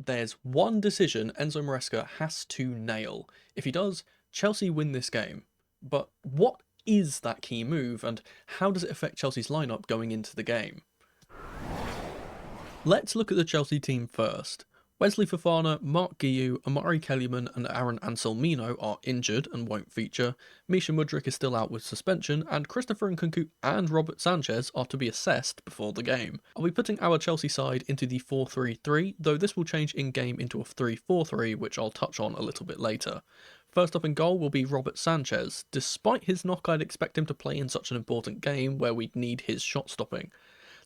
there's one decision Enzo Maresca has to nail. If he does, Chelsea win this game. But what is that key move, and how does it affect Chelsea's lineup going into the game? Let's look at the Chelsea team first. Wesley Fofana, Mark Guiu, Amari Kellyman and Aaron Anselmino are injured and won't feature, Misha Mudryk is still out with suspension, and Christopher Nkunku and Robert Sanchez are to be assessed before the game. I'll be putting our Chelsea side into the 4-3-3, though this will change in-game into a 3-4-3, which I'll touch on a little bit later. First up in goal will be Robert Sanchez. Despite his knock, I'd expect him to play in such an important game where we'd need his shot stopping.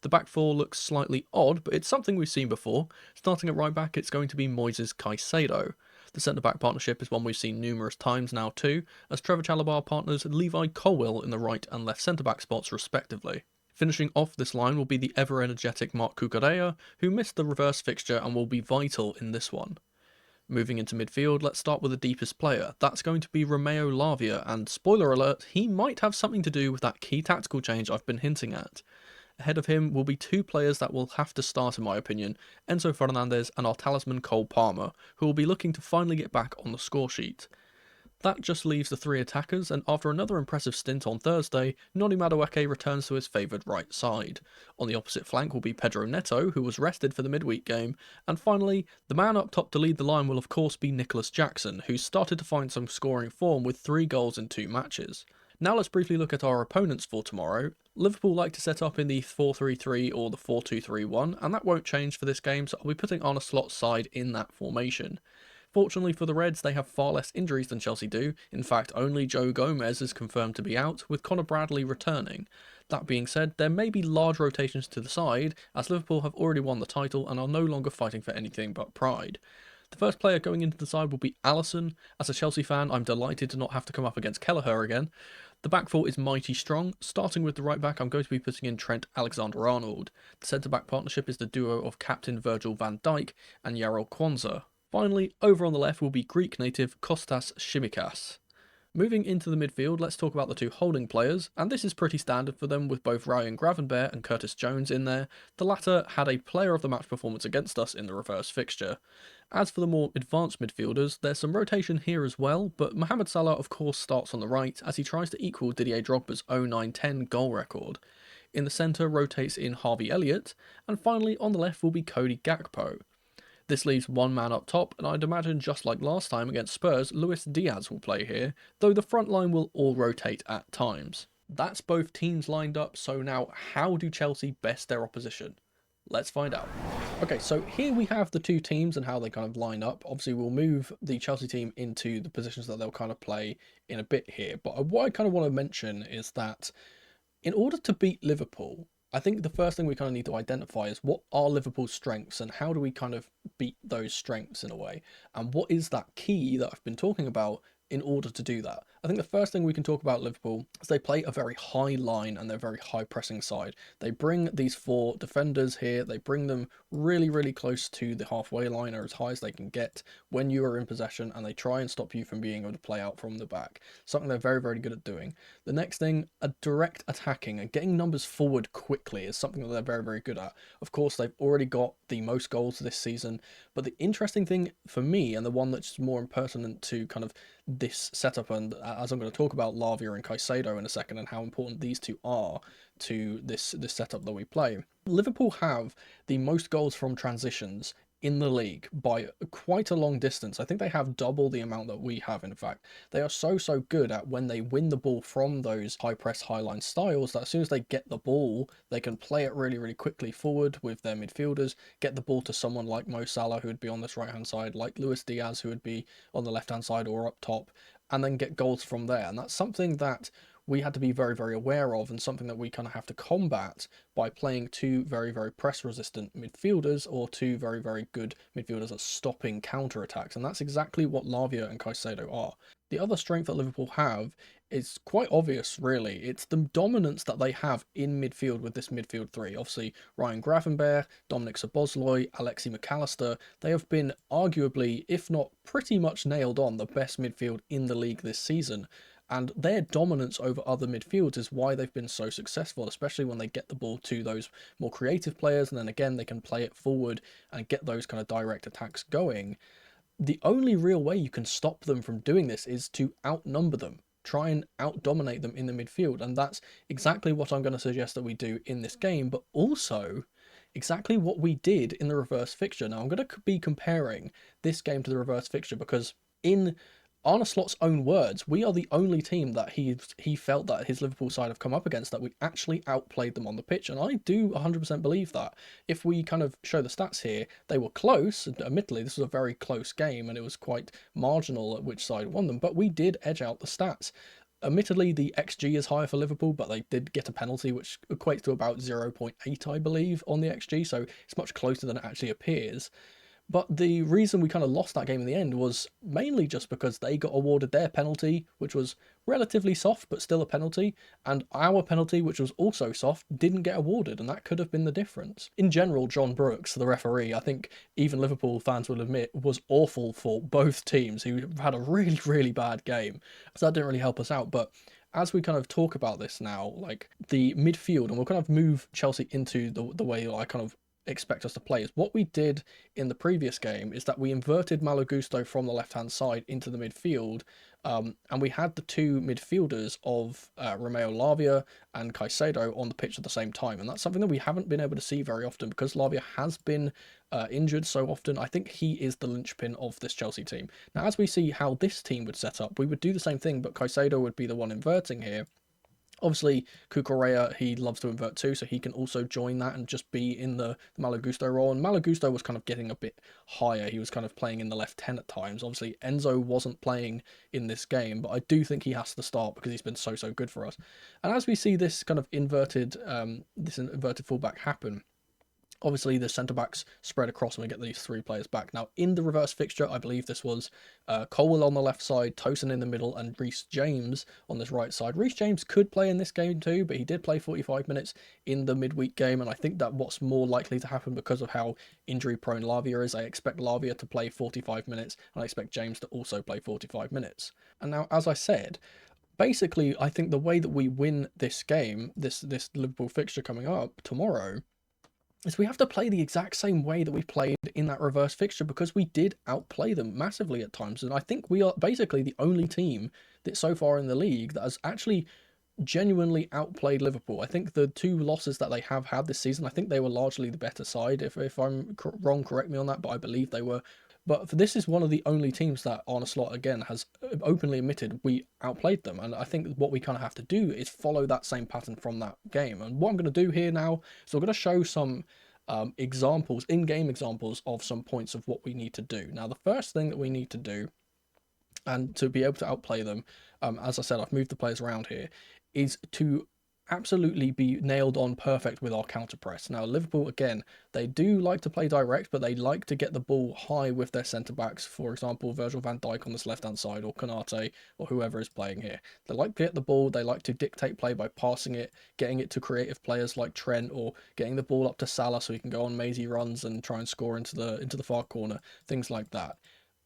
The back four looks slightly odd, but it's something we've seen before. Starting at right back, it's going to be Moises Caicedo. The centre-back partnership is one we've seen numerous times now too, as Trevor Chalobah partners Levi Colwill in the right and left centre-back spots respectively. Finishing off this line will be the ever-energetic Marc Cucurella, who missed the reverse fixture and will be vital in this one. Moving into midfield, let's start with the deepest player. That's going to be Romeo Lavia, and spoiler alert, he might have something to do with that key tactical change I've been hinting at. Ahead of him will be two players that will have to start in my opinion, Enzo Fernandez and our talisman Cole Palmer, who will be looking to finally get back on the score sheet. That just leaves the three attackers, and after another impressive stint on Thursday, Noni Madueke returns to his favoured right side. On the opposite flank will be Pedro Neto, who was rested for the midweek game, and finally, the man up top to lead the line will of course be Nicholas Jackson, who started to find some scoring form with 3 goals in 2 matches. Now let's briefly look at our opponents for tomorrow. Liverpool like to set up in the 4-3-3 or the 4-2-3-1, and that won't change for this game, so I'll be putting Arne Slot's side in that formation. Fortunately for the Reds, they have far less injuries than Chelsea do. In fact, only Joe Gomez is confirmed to be out, with Conor Bradley returning. That being said, there may be large rotations to the side, as Liverpool have already won the title and are no longer fighting for anything but pride. The first player going into the side will be Alisson. As a Chelsea fan, I'm delighted to not have to come up against Kelleher again. The back four is mighty strong. Starting with the right back, I'm going to be putting in Trent Alexander-Arnold. The centre-back partnership is the duo of captain Virgil van Dijk and Jarell Kwanzaa. Finally, over on the left will be Greek native Kostas Tsimikas. Moving into the midfield, let's talk about the two holding players, and this is pretty standard for them with both Ryan Gravenberch and Curtis Jones in there. The latter had a player of the match performance against us in the reverse fixture. As for the more advanced midfielders, there's some rotation here as well, but Mohamed Salah of course starts on the right as he tries to equal Didier Drogba's 09-10 goal record. In the centre rotates in Harvey Elliott, and finally on the left will be Cody Gakpo. This leaves one man up top, and I'd imagine just like last time against Spurs, Luis Diaz will play here, though the front line will all rotate at times. That's both teams lined up, so now how do Chelsea best their opposition? Let's find out. Okay, so here we have the two teams and how they kind of line up. Obviously, we'll move the Chelsea team into the positions that they'll kind of play in a bit here, but what I kind of want to mention is that in order to beat Liverpool, I think the first thing we kind of need to identify is what are Liverpool's strengths and how do we kind of beat those strengths in a way? And what is that key that I've been talking about in order to do that? I think the first thing we can talk about Liverpool is they play a very high line and they're very high pressing side. They bring these 4 defenders here, they bring them really, really close to the halfway line or as high as they can get when you are in possession, and they try and stop you from being able to play out from the back. Something they're very, very good at doing. The next thing, a direct attacking and getting numbers forward quickly is something that they're very, very good at. Of course, they've already got the most goals this season, but the interesting thing for me, and the one that's more pertinent to kind of this setup, and as I'm going to talk about Lavia and Caicedo in a second and how important these two are to this setup that we play. Liverpool have the most goals from transitions in the league by quite a long distance. I think they have double the amount that we have, in fact. They are so good at when they win the ball from those high press, high line styles that as soon as they get the ball, they can play it really, really quickly forward with their midfielders, get the ball to someone like Mo Salah, who would be on this right-hand side, like Luis Diaz, who would be on the left-hand side or up top, and then get goals from there. And that's something that we had to be very, very aware of, and something that we kind of have to combat by playing 2 very, very press-resistant midfielders, or 2 very, very good midfielders at stopping counter-attacks, and that's exactly what Lavia and Caicedo are. The other strength that Liverpool have is quite obvious, really. It's the dominance that they have in midfield with this midfield 3. Obviously, Ryan Gravenberch, Dominic Szoboszlai, Alexi McAllister, they have been arguably, if not pretty much nailed on, the best midfield in the league this season. And their dominance over other midfields is why they've been so successful, especially when they get the ball to those more creative players, and then again they can play it forward and get those kind of direct attacks going. The only real way you can stop them from doing this is to outnumber them. Try and out-dominate them in the midfield, and that's exactly what I'm going to suggest that we do in this game, but also exactly what we did in the reverse fixture. Now, I'm going to be comparing this game to the reverse fixture because in Arne Slot's own words, we are the only team that he felt that his Liverpool side have come up against that we actually outplayed them on the pitch, and I do 100% believe that. If we kind of show the stats here, they were close. Admittedly, this was a very close game, and it was quite marginal at which side won them, but we did edge out the stats. Admittedly, the XG is higher for Liverpool, but they did get a penalty, which equates to about 0.8, I believe, on the XG, so it's much closer than it actually appears. But the reason we kind of lost that game in the end was mainly just because they got awarded their penalty, which was relatively soft, but still a penalty, and our penalty, which was also soft, didn't get awarded, and that could have been the difference. In general, John Brooks, the referee, I think even Liverpool fans will admit, was awful for both teams who had a really, really bad game. So that didn't really help us out, but as we kind of talk about this now, like the midfield, and we'll kind of move Chelsea into the way I kind of expect us to play, is what we did in the previous game is that we inverted Malo Gusto from the left hand side into the midfield, and we had the two midfielders of Romeo Lavia and Caicedo on the pitch at the same time, and that's something that we haven't been able to see very often because Lavia has been injured so often. I think he is the linchpin of this Chelsea team. Now, as we see how this team would set up, we would do the same thing, but Caicedo would be the one inverting here. Obviously, Cucurella, he loves to invert too, so he can also join that and just be in the Malo Gusto role. And Malo Gusto was kind of getting a bit higher. He was kind of playing in the left 10 at times. Obviously, Enzo wasn't playing in this game, but I do think he has to start because he's been so good for us. And as we see this kind of inverted fullback happen, obviously the centre-backs spread across and we get these three players back. Now, in the reverse fixture, I believe this was Colwill on the left side, Tosin in the middle, and Reece James on this right side. Reece James could play in this game too, but he did play 45 minutes in the midweek game, and I think that what's more likely to happen because of how injury-prone Lavia is. I expect Lavia to play 45 minutes, and I expect James to also play 45 minutes. And now, as I said, basically, I think the way that we win this game, this Liverpool fixture coming up tomorrow, is we have to play the exact same way that we played in that reverse fixture because we did outplay them massively at times. And I think we are basically the only team that so far in the league that has actually genuinely outplayed Liverpool. I think the two losses that they have had this season, I think they were largely the better side. If I'm wrong, correct me on that, but I believe they were. But this is one of the only teams that Arne Slot, again, has openly admitted we outplayed them. And I think what we kind of have to do is follow that same pattern from that game. And what I'm going to do here now, so I'm going to show some examples, in-game examples of some points of what we need to do. Now, the first thing that we need to do, and to be able to outplay them, as I said, I've moved the players around here, is to absolutely be nailed on perfect with our counter press. Now, Liverpool, again, they do like to play direct, but they like to get the ball high with their centre-backs. For example, Virgil van Dijk on this left-hand side, or Konate, or whoever is playing here. They like to get the ball, they like to dictate play by passing it, getting it to creative players like Trent, or getting the ball up to Salah so he can go on mazy runs and try and score into the far corner, things like that.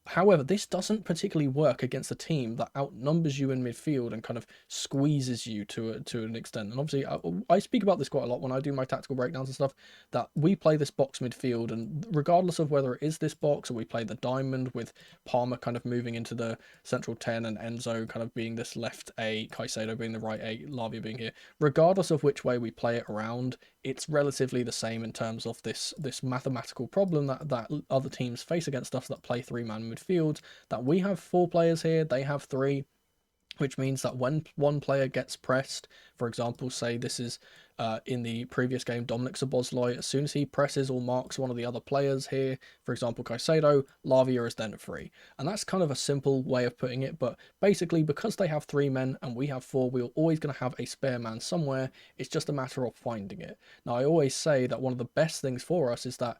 However, this doesn't particularly work against a team that outnumbers you in midfield and kind of squeezes you to an extent. And obviously, I speak about this quite a lot when I do my tactical breakdowns and stuff, that we play this box midfield, and regardless of whether it is this box or we play the diamond with Palmer kind of moving into the central 10 and Enzo kind of being this left 8, Caicedo being the right 8, Lavia being here, regardless of which way we play it around, it's relatively the same in terms of this mathematical problem that other teams face against us that play three-man midfield, that we have 4 players here, they have 3, which means that when one player gets pressed, for example, say this is in the previous game, Dominic Szoboszlai, as soon as he presses or marks one of the other players here, for example, Caicedo, Lavia is then free. And that's kind of a simple way of putting it, but basically because they have 3 men and we have 4, we're always going to have a spare man somewhere. It's just a matter of finding it. Now, I always say that one of the best things for us is that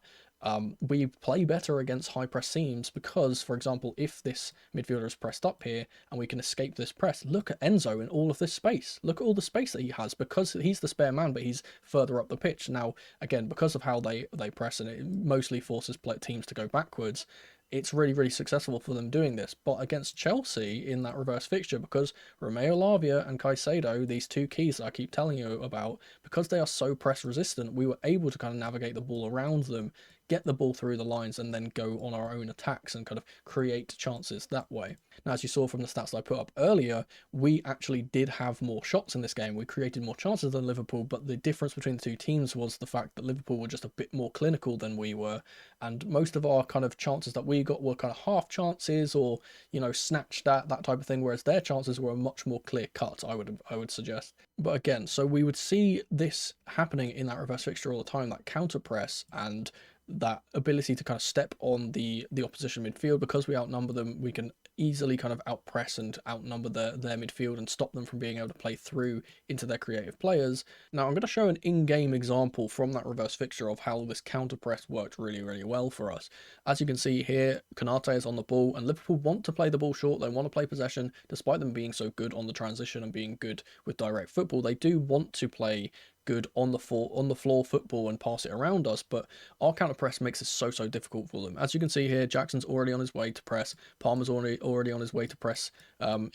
we play better against high press teams because, for example, if this midfielder is pressed up here and we can escape this press, look at Enzo in all of this space. Look at all the space that he has because he's the spare man, but he's further up the pitch. Now, again, because of how they press and it mostly forces teams to go backwards, it's really, really successful for them doing this. But against Chelsea in that reverse fixture, because Romeo Lavia and Caicedo, these two keys that I keep telling you about, because they are so press resistant, we were able to kind of navigate the ball around them, get the ball through the lines, and then go on our own attacks and kind of create chances that way. Now, as you saw from the stats that I put up earlier, we actually did have more shots in this game. We created more chances than Liverpool, but the difference between the two teams was the fact that Liverpool were just a bit more clinical than we were, and most of our kind of chances that we got were kind of half chances or, you know, snatched at, that type of thing, whereas their chances were much more clear cut, I would suggest. But again, so we would see this happening in that reverse fixture all the time, that counter press and that ability to kind of step on the opposition midfield. Because we outnumber them, we can easily kind of outpress and outnumber their midfield and stop them from being able to play through into their creative players. Now I'm going to show an in-game example from that reverse fixture of how this counter press worked really, really well for us. As you can see here, Konate is on the ball, and Liverpool want to play the ball short. They want to play possession, despite them being so good on the transition and being good with direct football. They do want to play good on the floor football and pass it around us, but our counter press makes it so difficult for them. As you can see here, Jackson's already on his way to press, Palmer's already on his way to press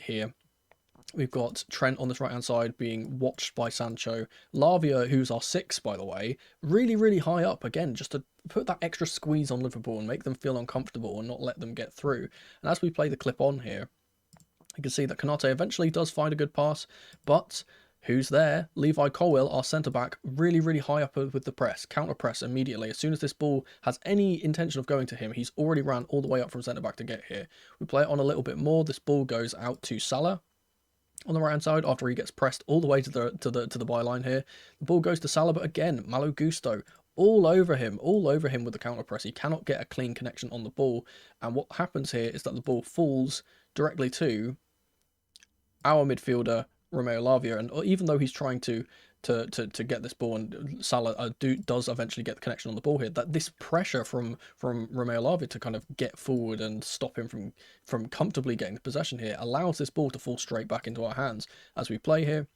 here. We've got Trent on this right-hand side being watched by Sancho. Lavia, who's our 6, by the way, really, really high up, again, just to put that extra squeeze on Liverpool and make them feel uncomfortable and not let them get through. And as we play the clip on here, you can see that Konate eventually does find a good pass, but who's there? Levi Colwill, our centre-back, really, really high up with the press, counter-press immediately. As soon as this ball has any intention of going to him, he's already ran all the way up from centre-back to get here. We play it on a little bit more. This ball goes out to Salah on the right-hand side after he gets pressed all the way to the byline here. The ball goes to Salah, but again, Malo Gusto all over him with the counter-press. He cannot get a clean connection on the ball, and what happens here is that the ball falls directly to our midfielder, Romeo Lavia, and even though he's trying to get this ball, and Salah does eventually get the connection on the ball here, that this pressure from Romeo Lavia to kind of get forward and stop him from comfortably getting the possession here allows this ball to fall straight back into our hands. As we play here,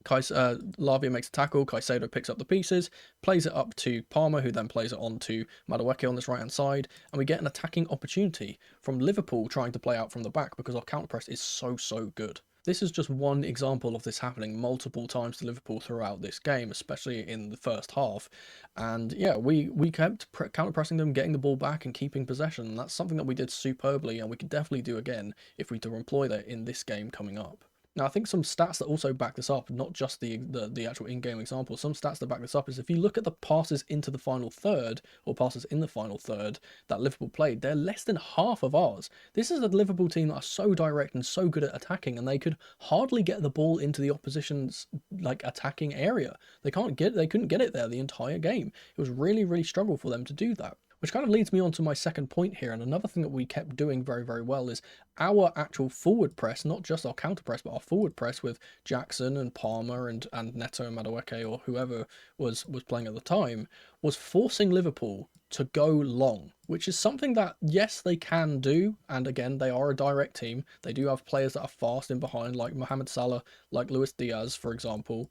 Lavia makes a tackle, Caicedo picks up the pieces, plays it up to Palmer, who then plays it on to Madueke on this right-hand side, and we get an attacking opportunity from Liverpool trying to play out from the back because our counter-press is so good. This is just one example of this happening multiple times to Liverpool throughout this game, especially in the first half. And yeah, we kept counter-pressing them, getting the ball back and keeping possession. And that's something that we did superbly, and we can definitely do again if we do employ that in this game coming up. Now, I think some stats that also back this up, not just the actual in-game example, some stats that back this up is if you look at the passes into the final third, or passes in the final third that Liverpool played, they're less than half of ours. This is a Liverpool team that are so direct and so good at attacking, and they could hardly get the ball into the opposition's attacking area. They couldn't get it there the entire game. It was really struggle for them to do that. Which kind of leads me on to my second point here, and another thing that we kept doing very well is our actual forward press, not just our counter press, but our forward press with Jackson and Palmer and Neto and Madueke or whoever was playing at the time, was forcing Liverpool to go long, which is something that, yes, they can do, and again, they are a direct team. They do have players that are fast in behind, like Mohamed Salah, like Luis Diaz, for example.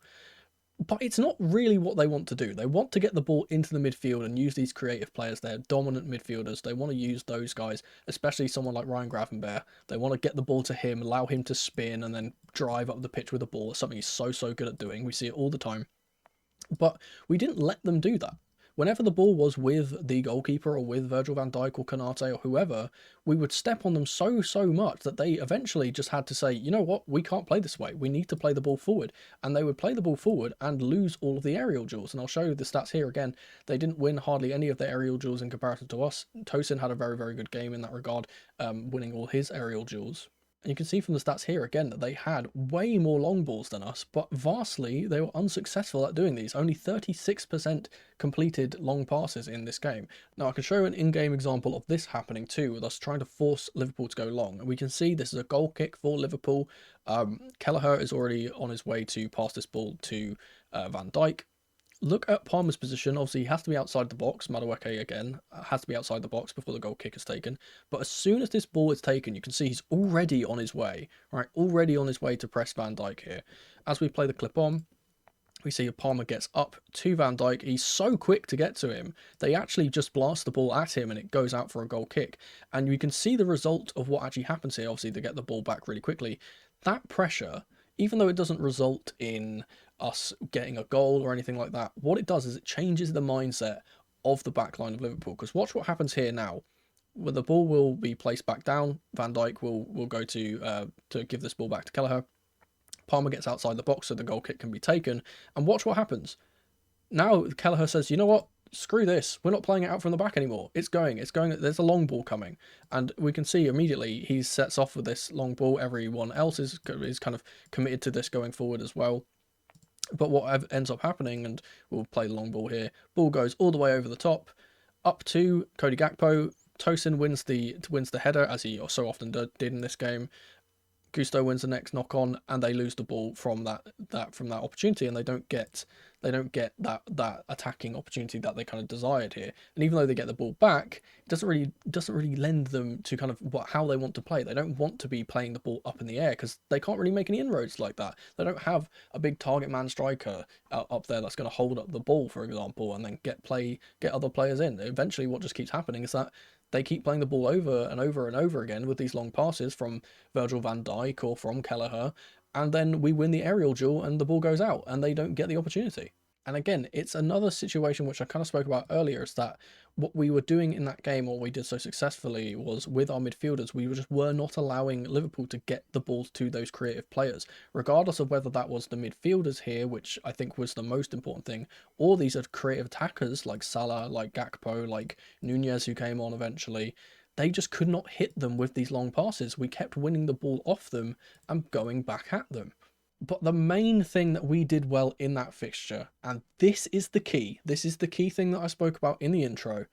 But it's not really what they want to do. They want to get the ball into the midfield and use these creative players. They're dominant midfielders. They want to use those guys, especially someone like Ryan Gravenberch. They want to get the ball to him, allow him to spin, and then drive up the pitch with the ball. It's something he's so good at doing. We see it all the time. But we didn't let them do that. Whenever the ball was with the goalkeeper or with Virgil van Dijk or Konate or whoever, we would step on them so much that they eventually just had to say, you know what, we can't play this way. We need to play the ball forward. And they would play the ball forward and lose all of the aerial duels. And I'll show you the stats here again. They didn't win hardly any of the aerial duels in comparison to us. Tosin had a very good game in that regard, winning all his aerial duels. And you can see from the stats here again that they had way more long balls than us, but vastly they were unsuccessful at doing these. Only 36% completed long passes in this game. Now I can show an in-game example of this happening too, with us trying to force Liverpool to go long. And we can see this is a goal kick for Liverpool. Kelleher is already on his way to pass this ball to Van Dijk. Look at Palmer's position. Obviously, he has to be outside the box. Madueke, again, has to be outside the box before the goal kick is taken. But as soon as this ball is taken, you can see he's already on his way, right? Already on his way to press Van Dijk here. As we play the clip on, We see Palmer gets up to Van Dijk. He's so quick to get to him. They actually just blast the ball at him and it goes out for a goal kick. And you can see the result of what actually happens here. Obviously, they get the ball back really quickly. That pressure, even though it doesn't result in us getting a goal or anything like that, what it does is it changes the mindset of the back line of Liverpool. Because watch what happens here now. Where the ball will be placed back down. Van Dijk will go to give this ball back to Kelleher. Palmer gets outside the box so the goal kick can be taken. And watch what happens. Now Kelleher says, you know what? Screw this. We're not playing it out from the back anymore. It's going. There's a long ball coming. And we can see immediately he sets off with this long ball. Everyone else is kind of committed to this going forward as well. But what ends up happening, and we'll play the long ball here, ball goes all the way over the top, up to Cody Gakpo. Tosin wins the header, as he so often did in this game. Gusto wins the next knock on, and they lose the ball from that opportunity, and they don't get that attacking opportunity that they kind of desired here. And even though they get the ball back, it doesn't really lend them to kind of how they want to play. They don't want to be playing the ball up in the air because they can't really make any inroads like that. They don't have a big target man striker up there that's going to hold up the ball, for example, and then get other players in. Eventually, what just keeps happening is that they keep playing the ball over and over and over again with these long passes from Virgil van Dijk or from Kelleher, and then we win the aerial duel and the ball goes out and they don't get the opportunity. And again, it's another situation which I kind of spoke about earlier, is that what we were doing in that game, or we did so successfully, was with our midfielders, we were not allowing Liverpool to get the ball to those creative players, regardless of whether that was the midfielders here, which I think was the most important thing, or these are creative attackers like Salah, like Gakpo, like Nunez, who came on eventually. They just could not hit them with these long passes. We kept winning the ball off them and going back at them. But the main thing that we did well in that fixture, and this is the key thing that I spoke about in the intro,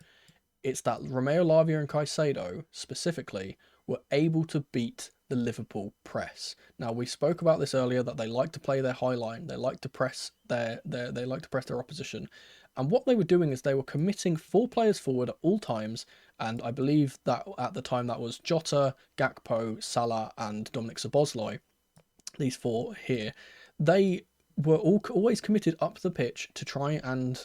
it's that Romeo Lavia and Caicedo specifically were able to beat the Liverpool press. Now, we spoke about this earlier, that they like to play their high line, they like to press their opposition. And what they were doing is they were committing 4 players forward at all times, and I believe that at the time that was Jota, Gakpo, Salah and Dominic Szoboszlai. These 4 here, they were always committed up the pitch to try and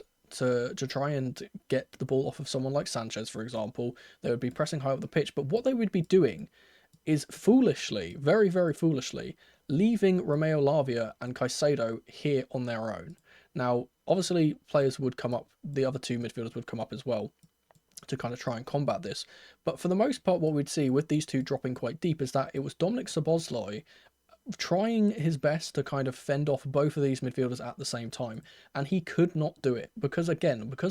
get the ball off of someone like Sanchez, for example. They would be pressing high up the pitch, but what they would be doing is foolishly, very, very foolishly, leaving Romeo Lavia and Caicedo here on their own. Now, obviously, players would come up, the other 2 midfielders would come up as well to kind of try and combat this. But for the most part, what we'd see with these 2 dropping quite deep is that it was Dominic Szoboszlai trying his best to kind of fend off both of these midfielders at the same time, and he could not do it because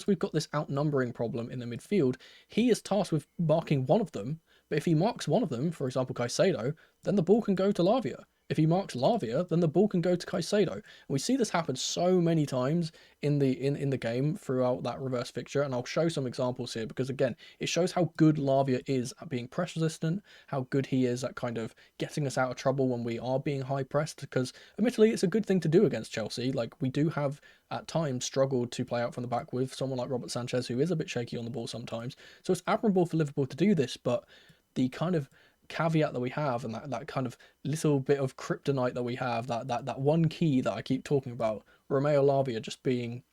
we've got this outnumbering problem in the midfield. He is tasked with marking one of them, but if he marks one of them, for example Caicedo, then the ball can go to Lavia. If he marks Lavia, then the ball can go to Caicedo. And we see this happen so many times in the game throughout that reverse fixture, and I'll show some examples here because, again, it shows how good Lavia is at being press resistant, how good he is at kind of getting us out of trouble when we are being high pressed, because admittedly it's a good thing to do against Chelsea. Like, we do have at times struggled to play out from the back with someone like Robert Sanchez, who is a bit shaky on the ball sometimes. So it's admirable for Liverpool to do this, but the kind of caveat that we have, and that kind of little bit of kryptonite that we have, that one key that I keep talking about, Romeo Lavia just being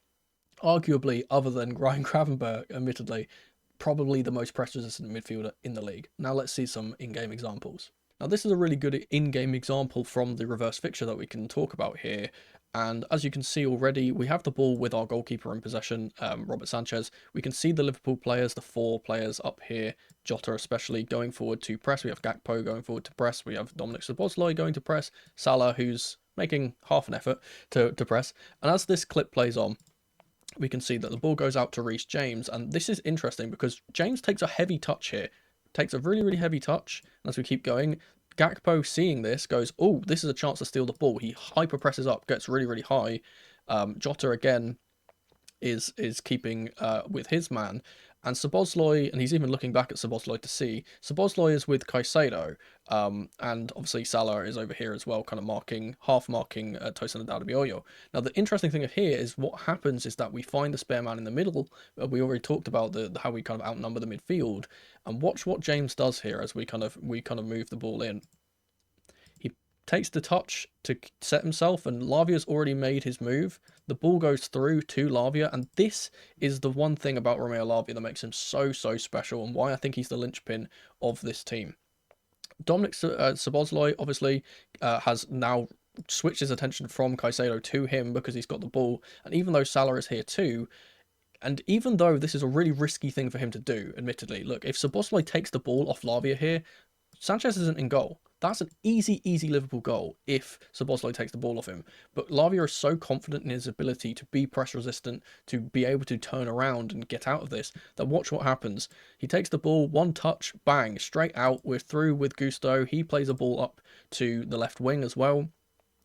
arguably, other than Ryan Gravenberch, admittedly, probably the most press resistant midfielder in the league. Now let's see some in-game examples. Now this is a really good in-game example from the reverse fixture that we can talk about here. And as you can see already, we have the ball with our goalkeeper in possession, Robert Sanchez. We can see the Liverpool players, the 4 players up here, Jota especially, going forward to press. We have Gakpo going forward to press. We have Dominic Szoboszlai going to press. Salah, who's making half an effort to press. And as this clip plays on, we can see that the ball goes out to Reece James. And this is interesting because James takes a heavy touch here. Takes a really, really heavy touch. And as we keep going, Gakpo, seeing this, goes, oh, this is a chance to steal the ball. He hyper presses up, gets really, really high. Jota again is keeping with his man, and Szoboszlai, and he's even looking back at Szoboszlai to see. Szoboszlai is with Caicedo, and obviously Salah is over here as well, kind of half marking Tosin Adarabioyo. Now the interesting thing here is what happens is that we find the spare man in the middle. We already talked about how we kind of outnumber the midfield, and watch what James does here as we kind of move the ball in. He takes the touch to set himself, and Lavia's already made his move. The ball goes through to Lavia, and this is the one thing about Romeo Lavia that makes him so special, and why I think he's the linchpin of this team. Dominic Szoboszlai obviously has now switched his attention from Caicedo to him because he's got the ball, and even though Salah is here too, and even though this is a really risky thing for him to do, admittedly, look, if Szoboszlai takes the ball off Lavia here, Sanchez isn't in goal. That's an easy Liverpool goal if Szoboszlai takes the ball off him. But Lavia is so confident in his ability to be press resistant, to be able to turn around and get out of this, that watch what happens. He takes the ball, one touch, bang, straight out. We're through with Gusto. He plays a ball up to the left wing as well.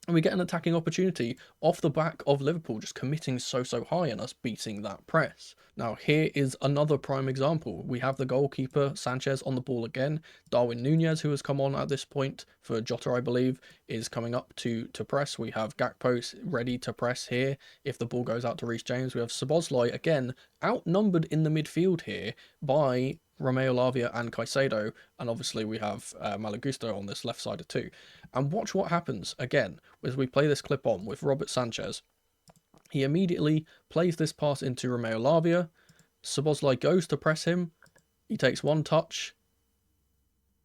And we get an attacking opportunity off the back of Liverpool just committing so high and us beating that press. Now, here is another prime example. We have the goalkeeper, Sanchez, on the ball again. Darwin Nunez, who has come on at this point for Jota, I believe, is coming up to press. We have Gakpo ready to press here if the ball goes out to Reece James. We have Szoboszlai, again, outnumbered in the midfield here by Romeo Lavia and Caicedo, and obviously we have Malo Gusto on this left side too. And watch what happens again as we play this clip on with Robert Sanchez. He immediately plays this pass into Romeo Lavia. Szoboszlai goes to press him. He takes one touch.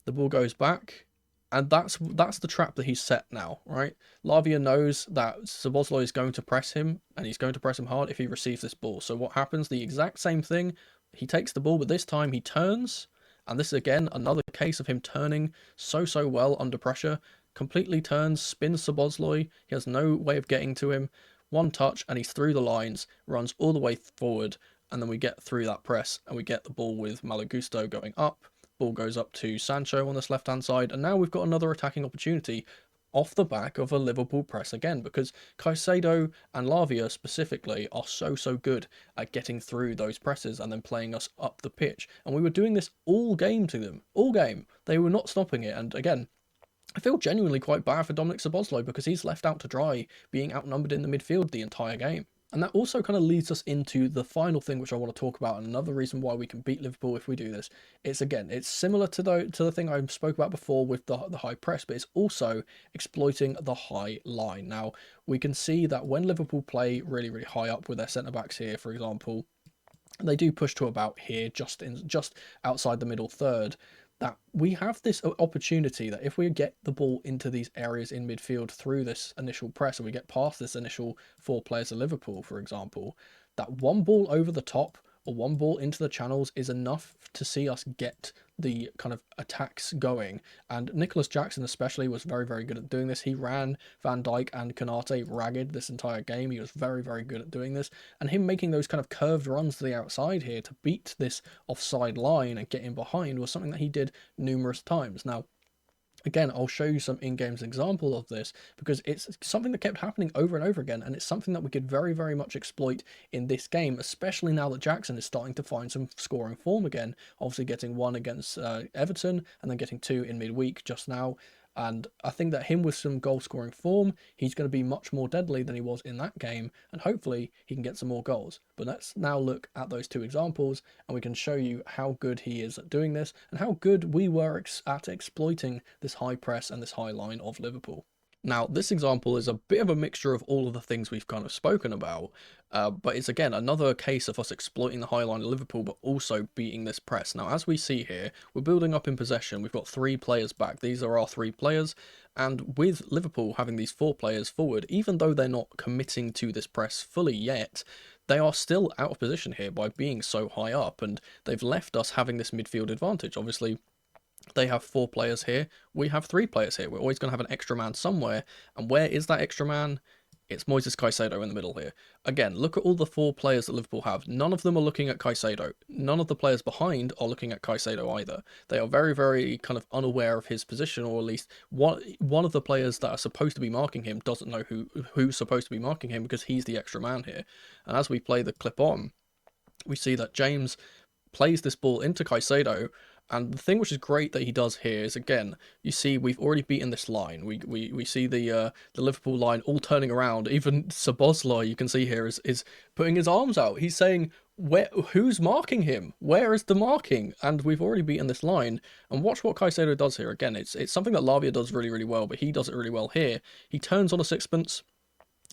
The ball goes back. And that's the trap that he's set now, right? Lavia knows that Szoboszlai is going to press him, and he's going to press him hard if he receives this ball. So what happens? The exact same thing. He takes the ball, but this time he turns. And this is, again, another case of him turning so well under pressure. Completely turns, spins Szoboszlai. He has no way of getting to him. One touch, and he's through the lines, runs all the way forward, and then we get through that press, and we get the ball with Malo Gusto going up. Ball goes up to Sancho on this left-hand side, and now we've got another attacking opportunity off the back of a Liverpool press again, because Caicedo and Lavia specifically are so good at getting through those presses and then playing us up the pitch. And we were doing this all game to them. All game. They were not stopping it. And again, I feel genuinely quite bad for Dominic Szoboszlai because he's left out to dry, being outnumbered in the midfield the entire game. And that also kind of leads us into the final thing which I want to talk about, and another reason why we can beat Liverpool if we do this. It's similar to the thing I spoke about before with the high press, but it's also exploiting the high line. Now, we can see that when Liverpool play really high up with their centre-backs here, for example, they do push to about here, just outside the middle third, that we have this opportunity that if we get the ball into these areas in midfield through this initial press, and we get past this initial 4 players of Liverpool, for example, that one ball over the top or one ball into the channels is enough to see us get the kind of attacks going. And Nicholas Jackson especially was very good at doing this. He ran Van Dijk and Konate ragged this entire game. He was very good at doing this, and him making those kind of curved runs to the outside here to beat this offside line and get in behind was something that he did numerous times. Now, again, I'll show you some in-game example of this because it's something that kept happening over and over again, and it's something that we could very much exploit in this game, especially now that Jackson is starting to find some scoring form again, obviously getting 1 against Everton and then getting 2 in midweek just now. And I think that him with some goal scoring form, he's going to be much more deadly than he was in that game, and hopefully he can get some more goals. But let's now look at those 2 examples, and we can show you how good he is at doing this and how good we were at exploiting this high press and this high line of Liverpool. Now, this example is a bit of a mixture of all of the things we've kind of spoken about, but it's again another case of us exploiting the high line of Liverpool, but also beating this press. Now, as we see here, we're building up in possession. We've got 3 players back. These are our 3 players, and with Liverpool having these 4 players forward, even though they're not committing to this press fully yet, they are still out of position here by being so high up, and they've left us having this midfield advantage. Obviously, they have 4 players here. We have 3 players here. We're always going to have an extra man somewhere. And where is that extra man? It's Moises Caicedo in the middle here. Again, look at all the 4 players that Liverpool have. None of them are looking at Caicedo. None of the players behind are looking at Caicedo either. They are very kind of unaware of his position, or at least one of the players that are supposed to be marking him doesn't know who's supposed to be marking him because he's the extra man here. And as we play the clip on, we see that James plays this ball into Caicedo. And the thing which is great that he does here is, again, you see we've already beaten this line. We see the Liverpool line all turning around. Even Szoboszlai, you can see here, is putting his arms out. He's saying, who's marking him? Where is the marking? And we've already beaten this line. And watch what Caicedo does here. Again, it's something that Lavia does really, really well, but he does it really well here. He turns on a sixpence.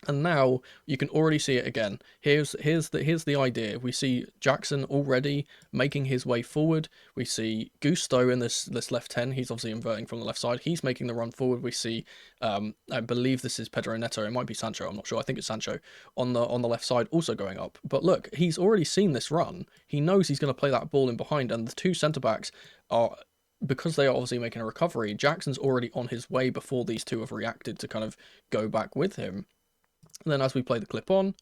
And now you can already see it again. Here's the idea. We see Jackson already making his way forward. We see Gusto in this left 10. He's obviously inverting from the left side. He's making the run forward. We see I believe this is Pedro Neto. It might be Sancho. I'm not sure. I think it's Sancho on the left side also going up. But look, he's already seen this run. He knows he's going to play that ball in behind, and the two centre backs are, because they are obviously making a recovery, Jackson's already on his way before these two have reacted to kind of go back with him. And then as we play the clip on,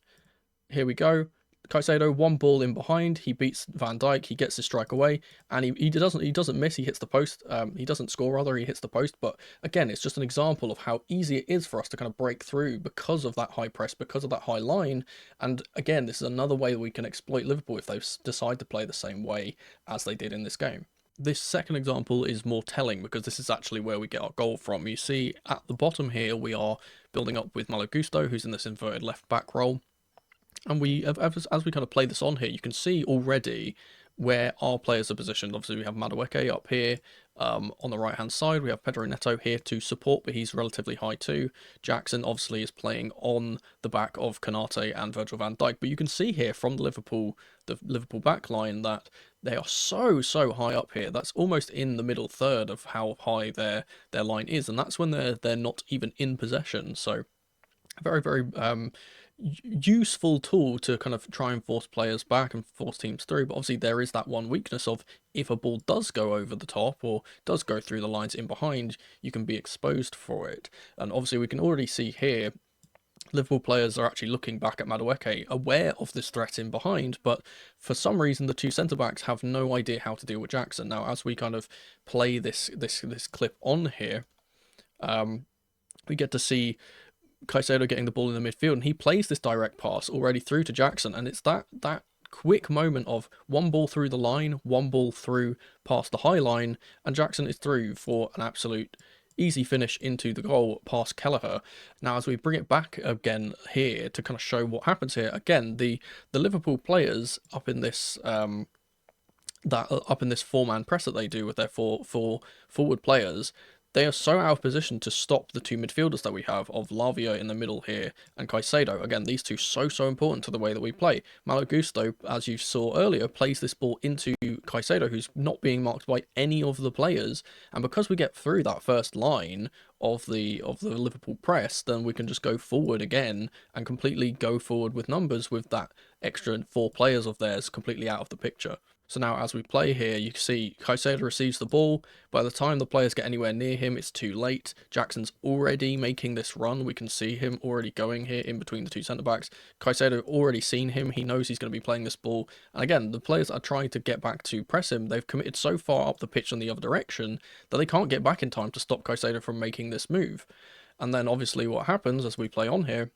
here we go. Caicedo, one ball in behind. He beats Van Dijk. He gets his strike away, and he doesn't miss. He hits the post. He doesn't score, rather. He hits the post. But again, it's just an example of how easy it is for us to kind of break through because of that high press, because of that high line. And again, this is another way that we can exploit Liverpool if they decide to play the same way as they did in this game. This second example is more telling because this is actually where we get our goal from. You see at the bottom here, we are building up with Malo Gusto, who's in this inverted left back role. And as we kind of play this on here, you can see already where our players are positioned. Obviously, we have Madueke up here on the right-hand side. We have Pedro Neto here to support, but he's relatively high too. Jackson obviously is playing on the back of Konate and Virgil van Dijk. But you can see here from the Liverpool back line that they are so high up here. That's almost in the middle third of how high their line is, and that's when they're not even in possession. So very useful tool to kind of try and force players back and force teams through. But obviously there is that one weakness of, if a ball does go over the top or does go through the lines in behind, you can be exposed for it. And obviously we can already see here Liverpool players are actually looking back at Madueke, aware of this threat in behind, but for some reason the two centre-backs have no idea how to deal with Jackson. Now, as we kind of play this clip on here, we get to see Caicedo getting the ball in the midfield, and he plays this direct pass already through to Jackson, and it's that quick moment of one ball through the line, one ball through past the high line, and Jackson is through for an absolute easy finish into the goal past Kelleher. Now, as we bring it back again here to kind of show what happens here, again, the Liverpool players up in this four-man press that they do with their four forward players, they are so out of position to stop the two midfielders that we have of Lavia in the middle here and Caicedo. Again, these two so important to the way that we play. Malo Gusto, as you saw earlier, plays this ball into Caicedo, who's not being marked by any of the players. And because we get through that first line of the Liverpool press, then we can just go forward again and completely go forward with numbers with that extra four players of theirs completely out of the picture. So now as we play here, you can see Caicedo receives the ball. By the time the players get anywhere near him, it's too late. Jackson's already making this run. We can see him already going here in between the two centre-backs. Caicedo already seen him. He knows he's going to be playing this ball. And again, the players are trying to get back to press him. They've committed so far up the pitch in the other direction that they can't get back in time to stop Caicedo from making this move. And then obviously what happens as we play on here,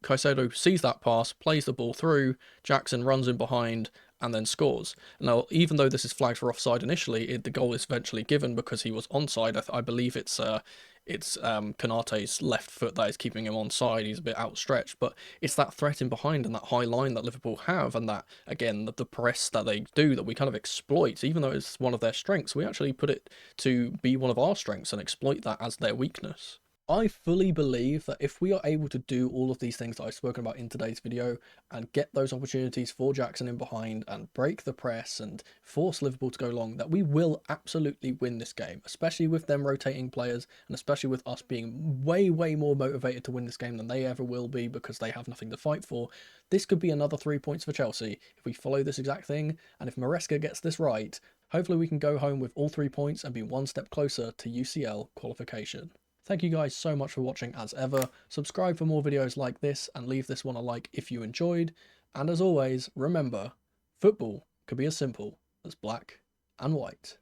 Caicedo sees that pass, plays the ball through, Jackson runs in behind, and then scores. Now, even though this is flagged for offside initially, the goal is eventually given because he was onside. I believe it's Konate's left foot that is keeping him onside. He's a bit outstretched, but it's that threat in behind and that high line that Liverpool have, and that, again, the press that they do that we kind of exploit. Even though it's one of their strengths, we actually put it to be one of our strengths and exploit that as their weakness. I fully believe that if we are able to do all of these things that I've spoken about in today's video and get those opportunities for Jackson in behind and break the press and force Liverpool to go long, that we will absolutely win this game, especially with them rotating players and especially with us being way more motivated to win this game than they ever will be because they have nothing to fight for. This could be another 3 points for Chelsea if we follow this exact thing, and if Maresca gets this right, hopefully we can go home with all 3 points and be one step closer to UCL qualification. Thank you guys so much for watching as ever. Subscribe for more videos like this and leave this one a like if you enjoyed. And as always, remember, football could be as simple as black and white.